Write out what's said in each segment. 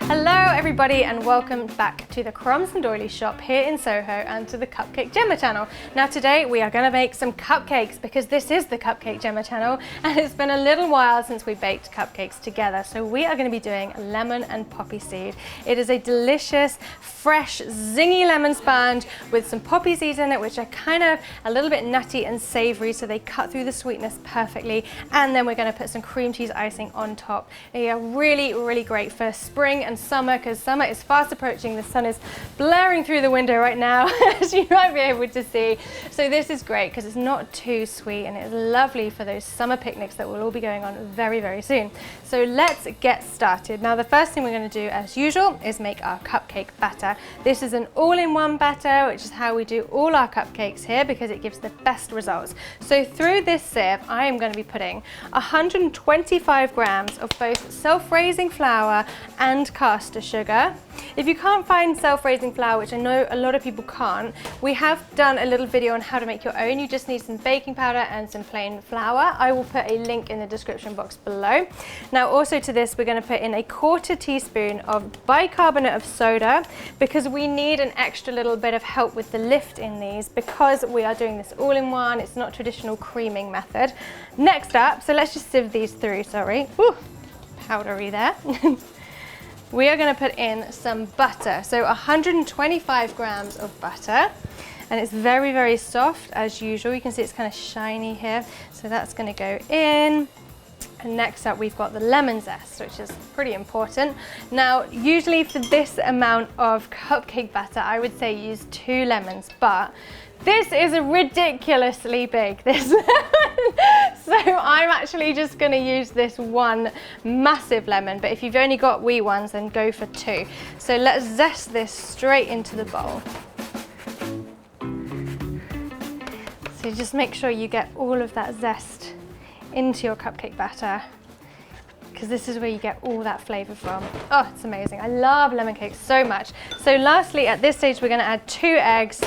Hello everybody and welcome back to the Crumbs and Doilies shop here in Soho and to the Cupcake Jemma channel. Now today we are going to make some cupcakes because this is the Cupcake Jemma channel and it's been a little while since we baked cupcakes together. So we are going to be doing lemon and poppy seed. It is a delicious, fresh, zingy lemon sponge with some poppy seeds in it, which are kind of a little bit nutty and savory, so they cut through the sweetness perfectly. And then we're going to put some cream cheese icing on top. They are really, really great for spring and summer because summer is fast approaching. The sun is blaring through the window right now, as you might be able to see. So this is great because it's not too sweet and it's lovely for those summer picnics that will all be going on very, very soon. So let's get started. Now the first thing we're going to do, as usual, is make our cupcake batter. This is an all-in-one batter, which is how we do all our cupcakes here because it gives the best results. So through this sieve, I am going to be putting 125 grams of both self-raising flour and caster sugar. If you can't find self-raising flour, which I know a lot of people can't, we have done a little video on how to make your own. You just need some baking powder and some plain flour. I will put a link in the description box below. Now also to this, we're going to put in a 1/4 teaspoon of bicarbonate of soda because we need an extra little bit of help with the lift in these because we are doing this all in one. It's not traditional creaming method. Next up, so let's just sieve these through, sorry. Ooh, powdery there. We are going to put in some butter, so 125 grams of butter, and it's very, very soft as usual. You can see it's kind of shiny here, so that's going to go in. And next up we've got the lemon zest, which is pretty important. Now usually for this amount of cupcake batter I would say use 2 lemons, but this is ridiculously big, this so I'm actually just going to use this one massive lemon, but if you've only got wee ones then go for 2. So let's zest this straight into the bowl. So just make sure you get all of that zest into your cupcake batter because this is where you get all that flavour from. Oh, it's amazing. I love lemon cakes so much. So lastly, at this stage, we're going to add 2 eggs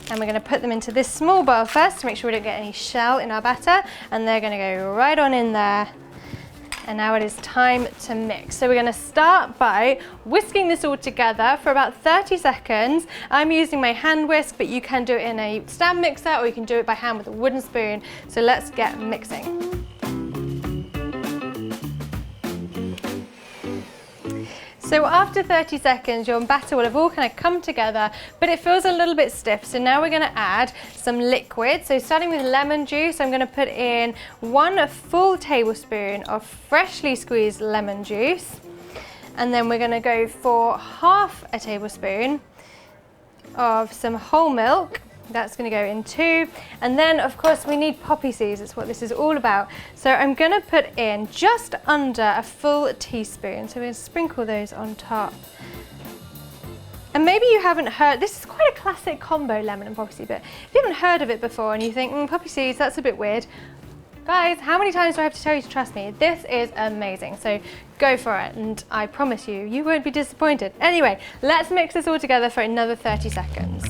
and we're going to put them into this small bowl first to make sure we don't get any shell in our batter, and they're going to go right on in there. And now it is time to mix. So we're going to start by whisking this all together for about 30 seconds. I'm using my hand whisk, but you can do it in a stand mixer or you can do it by hand with a wooden spoon. So let's get mixing. So after 30 seconds, your batter will have all kind of come together, but it feels a little bit stiff. So now we're going to add some liquid. So starting with lemon juice, I'm going to put in 1 full tablespoon of freshly squeezed lemon juice. And then we're going to go for 1/2 tablespoon of some whole milk. That's going to go in 2. And then of course we need poppy seeds. That's what this is all about. So I'm going to put in just under a full teaspoon. So we're going to sprinkle those on top. And maybe you haven't heard, this is quite a classic combo, lemon and poppy seed, but if you haven't heard of it before and you think, poppy seeds, that's a bit weird. Guys, how many times do I have to tell you to trust me? This is amazing, so go for it, and I promise you, you won't be disappointed. Anyway, let's mix this all together for another 30 seconds.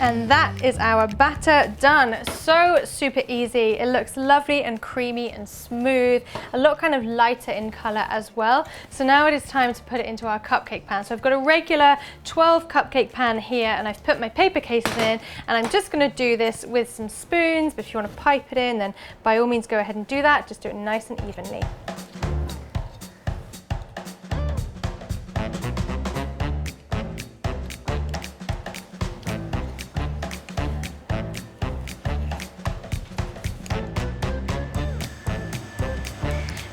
And that is our batter done. So super easy. It looks lovely and creamy and smooth, a lot kind of lighter in color as well. So now it is time to put it into our cupcake pan. So I've got a regular 12 cupcake pan here and I've put my paper cases in, and I'm just going to do this with some spoons, but if you want to pipe it in then by all means go ahead and do that. Just do it nice and evenly.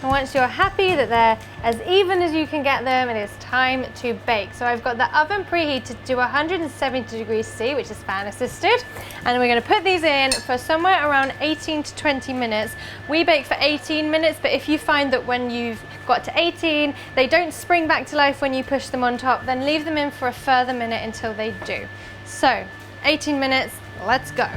And once you're happy that they're as even as you can get them, it is time to bake. So I've got the oven preheated to 170 degrees C, which is fan assisted. And we're going to put these in for somewhere around 18 to 20 minutes. We bake for 18 minutes, but if you find that when you've got to 18, they don't spring back to life when you push them on top, then leave them in for a further minute until they do. So 18 minutes, let's go.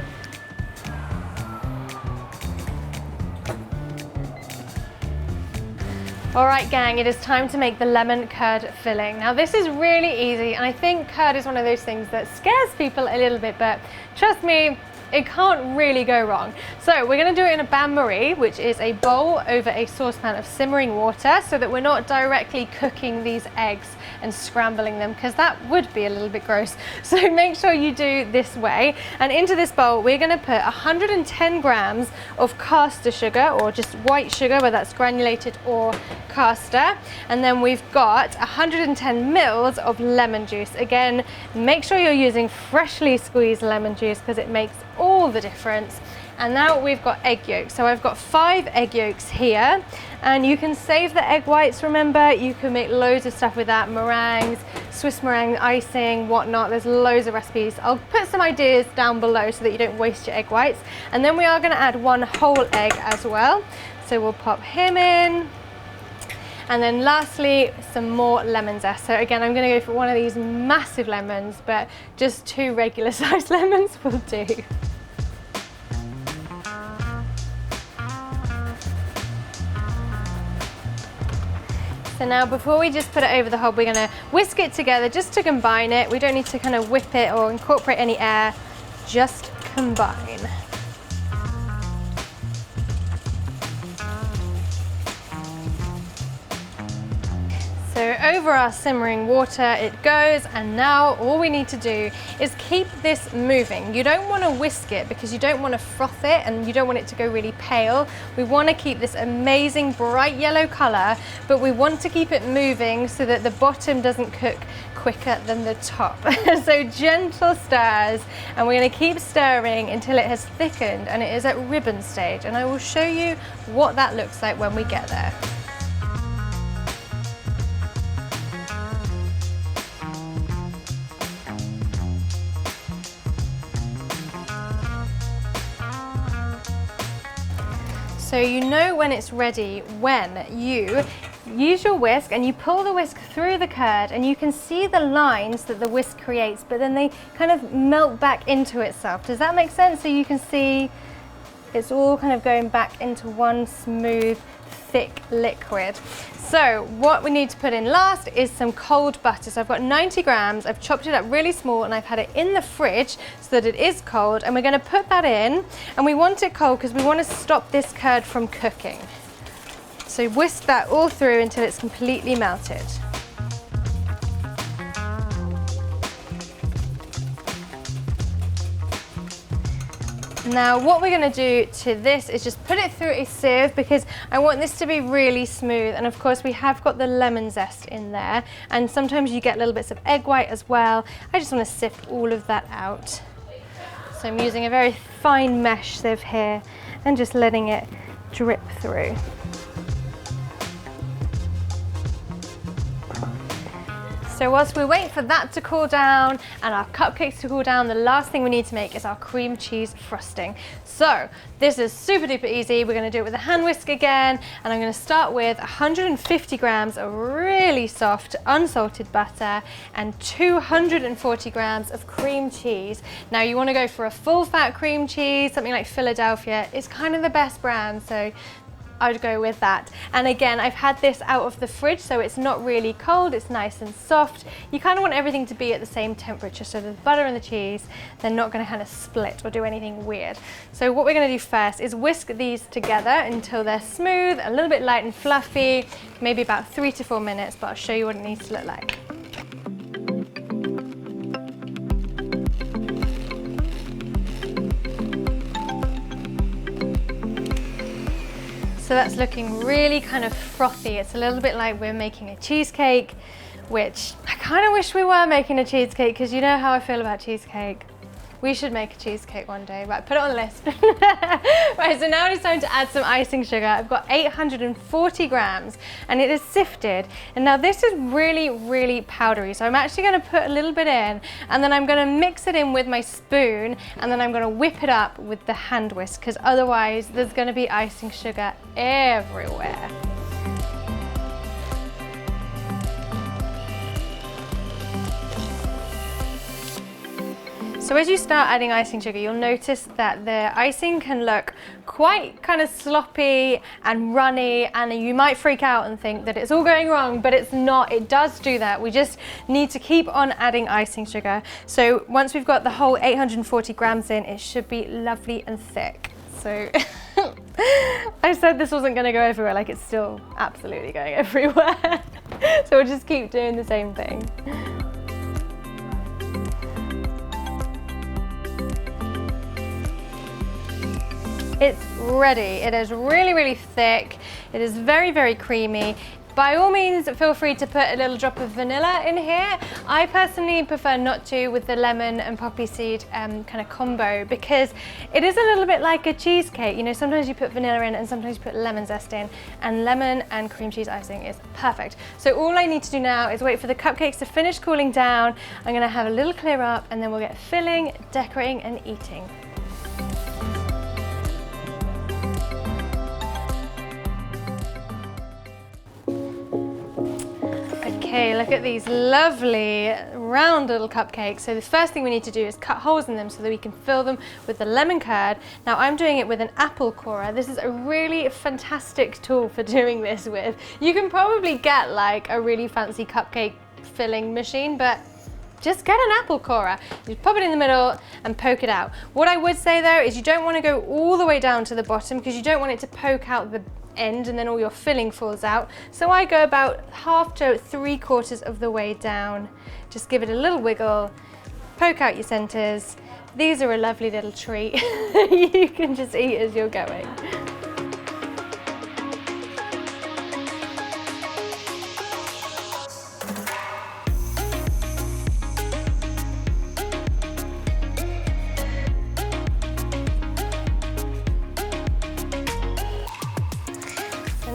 All right, gang, it is time to make the lemon curd filling. Now this is really easy, and I think curd is one of those things that scares people a little bit, but trust me, It can't really go wrong. So we're going to do it in a bain-marie, which is a bowl over a saucepan of simmering water, so that we're not directly cooking these eggs and scrambling them, because that would be a little bit gross. So make sure you do this way. And into this bowl, we're going to put 110 grams of caster sugar, or just white sugar, whether that's granulated or caster. And then we've got 110 mils of lemon juice. Again, make sure you're using freshly squeezed lemon juice, because it makes all the difference. And now we've got egg yolks. So I've got 5 egg yolks here, and you can save the egg whites. Remember, you can make loads of stuff with that, meringues, Swiss meringue, icing, whatnot. There's loads of recipes. I'll put some ideas down below so that you don't waste your egg whites. And then we are going to add 1 whole egg as well. So we'll pop him in. And then lastly, some more lemon zest. So again, I'm going to go for one of these massive lemons, but just 2 regular sized lemons will do. So now, before we just put it over the hob, we're going to whisk it together just to combine it. We don't need to kind of whip it or incorporate any air, just combine. So over our simmering water it goes, and now all we need to do is keep this moving. You don't want to whisk it because you don't want to froth it and you don't want it to go really pale. We want to keep this amazing bright yellow colour, but we want to keep it moving so that the bottom doesn't cook quicker than the top. So gentle stirs, and we're going to keep stirring until it has thickened and it is at ribbon stage, and I will show you what that looks like when we get there. So you know when it's ready when you use your whisk and you pull the whisk through the curd, and you can see the lines that the whisk creates, but then they kind of melt back into itself. Does that make sense? So you can see it's all kind of going back into one smooth, thick liquid. So what we need to put in last is some cold butter. So I've got 90 grams, I've chopped it up really small, and I've had it in the fridge so that it is cold, and we're going to put that in, and we want it cold because we want to stop this curd from cooking. So whisk that all through until it's completely melted. Now what we're going to do to this is just put it through a sieve, because I want this to be really smooth, and of course we have got the lemon zest in there, and sometimes you get little bits of egg white as well. I just want to sift all of that out. So I'm using a very fine mesh sieve here and just letting it drip through. So whilst we wait for that to cool down and our cupcakes to cool down, the last thing we need to make is our cream cheese frosting. So this is super duper easy. We're going to do it with a hand whisk again, and I'm going to start with 150 grams of really soft unsalted butter and 240 grams of cream cheese. Now you want to go for a full fat cream cheese, something like Philadelphia. It's kind of the best brand, so I'd go with that. And again, I've had this out of the fridge, so it's not really cold, it's nice and soft. You kind of want everything to be at the same temperature, so the butter and the cheese, they're not going to kind of split or do anything weird. So what we're going to do first is whisk these together until they're smooth, a little bit light and fluffy, maybe about 3 to 4 minutes, but I'll show you what it needs to look like. So that's looking really kind of frothy. It's a little bit like we're making a cheesecake, which I kind of wish we were making a cheesecake, because you know how I feel about cheesecake. We should make a cheesecake one day. Right, put it on the list. Right, so now it's time to add some icing sugar. I've got 840 grams, and it is sifted. And now this is really, really powdery. So I'm actually going to put a little bit in, and then I'm going to mix it in with my spoon, and then I'm going to whip it up with the hand whisk, because otherwise there's going to be icing sugar everywhere. So as you start adding icing sugar, you'll notice that the icing can look quite kind of sloppy and runny, and you might freak out and think that it's all going wrong, but it's not. It does do that. We just need to keep on adding icing sugar. So once we've got the whole 840 grams in, it should be lovely and thick. So I said this wasn't going to go everywhere, like it's still absolutely going everywhere. So we'll just keep doing the same thing. It's ready. It is really, really thick. It is very, very creamy. By all means, feel free to put a little drop of vanilla in here. I personally prefer not to with the lemon and poppy seed kind of combo, because it is a little bit like a cheesecake. You know, sometimes you put vanilla in and sometimes you put lemon zest in, and lemon and cream cheese icing is perfect. So all I need to do now is wait for the cupcakes to finish cooling down. I'm gonna have a little clear up and then we'll get filling, decorating and eating. Okay, look at these lovely round little cupcakes. So the first thing we need to do is cut holes in them so that we can fill them with the lemon curd. Now I'm doing it with an apple corer. This is a really fantastic tool for doing this with. You can probably get like a really fancy cupcake filling machine, but just get an apple corer. You pop it in the middle and poke it out. What I would say though is you don't want to go all the way down to the bottom, because you don't want it to poke out the end and then all your filling falls out. So I go about half to 3/4 of the way down. Just give it a little wiggle, poke out your centers. These are a lovely little treat. You can just eat as you're going.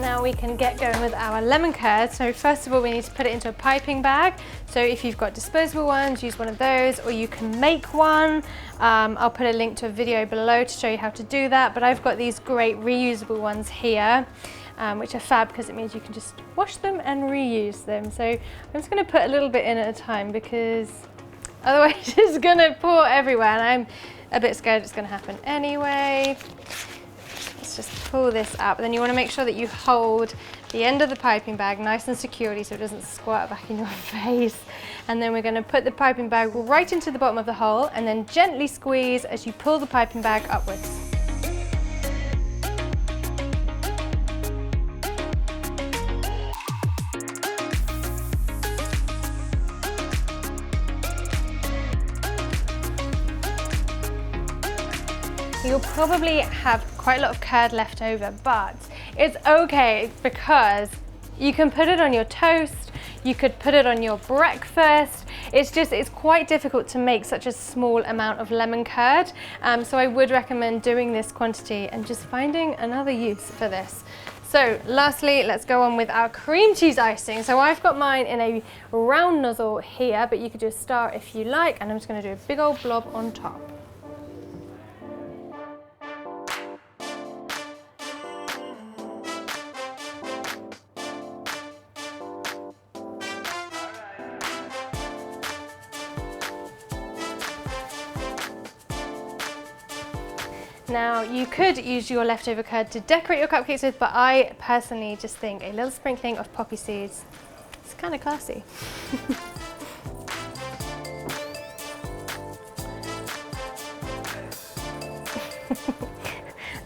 Now we can get going with our lemon curd. So first of all, we need to put it into a piping bag. So if you've got disposable ones, use one of those, or you can make one. I'll put a link to a video below to show you how to do that, but I've got these great reusable ones here, which are fab because it means you can just wash them and reuse them. So I'm just going to put a little bit in at a time, because otherwise it's going to pour everywhere, and I'm a bit scared it's going to happen anyway. Let's just pull this up. Then you want to make sure that you hold the end of the piping bag nice and securely so it doesn't squirt back in your face. And then we're going to put the piping bag right into the bottom of the hole and then gently squeeze as you pull the piping bag upwards. You'll probably have quite a lot of curd left over, but it's okay because you can put it on your toast, you could put it on your breakfast. It's quite difficult to make such a small amount of lemon curd. So I would recommend doing this quantity and just finding another use for this. So lastly, let's go on with our cream cheese icing. So I've got mine in a round nozzle here, but you could do a star if you like, and I'm just gonna do a big old blob on top. Now you could use your leftover curd to decorate your cupcakes with, but I personally just think a little sprinkling of poppy seeds is kind of classy.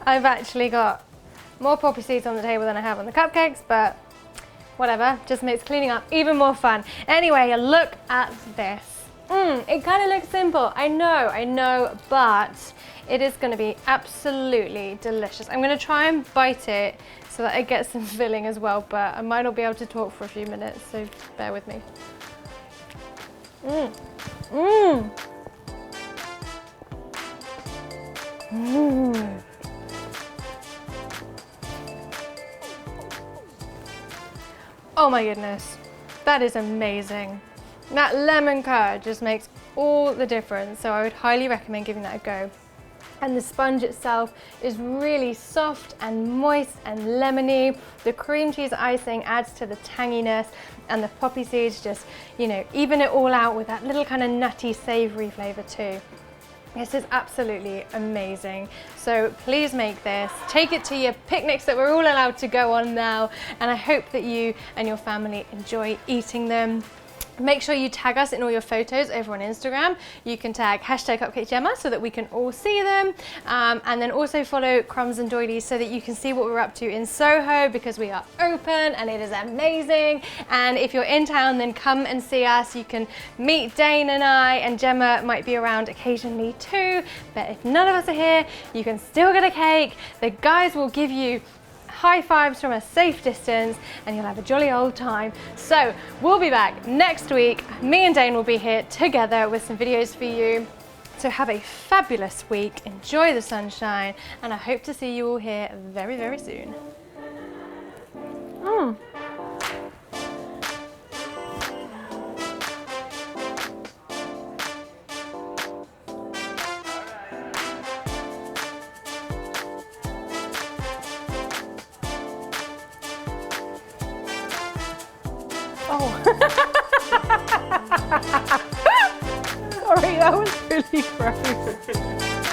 I've actually got more poppy seeds on the table than I have on the cupcakes, but whatever, just makes cleaning up even more fun. Anyway, look at this. It kind of looks simple, I know, but it is going to be absolutely delicious. I'm going to try and bite it so that I get some filling as well, but I might not be able to talk for a few minutes, so bear with me. Oh my goodness, that is amazing. That lemon curd just makes all the difference, so I would highly recommend giving that a go. And the sponge itself is really soft and moist and lemony. The cream cheese icing adds to the tanginess, and the poppy seeds just, you know, even it all out with that little kind of nutty, savory flavor too. This is absolutely amazing. So please make this, take it to your picnics that we're all allowed to go on now, and I hope that you and your family enjoy eating them. Make sure you tag us in all your photos over on Instagram. You can tag #Cupcake Jemma so that we can all see them. And then also follow Crumbs and Doilies so that you can see what we're up to in Soho, because we are open and it is amazing. And if you're in town, then come and see us. You can meet Dane and I, and Gemma might be around occasionally too. But if none of us are here, you can still get a cake. The guys will give you high fives from a safe distance and you'll have a jolly old time. So we'll be back next week. Me and Dane will be here together with some videos for you. So have a fabulous week, enjoy the sunshine, and I hope to see you all here very, very soon. Oh. Sorry, that was really gross.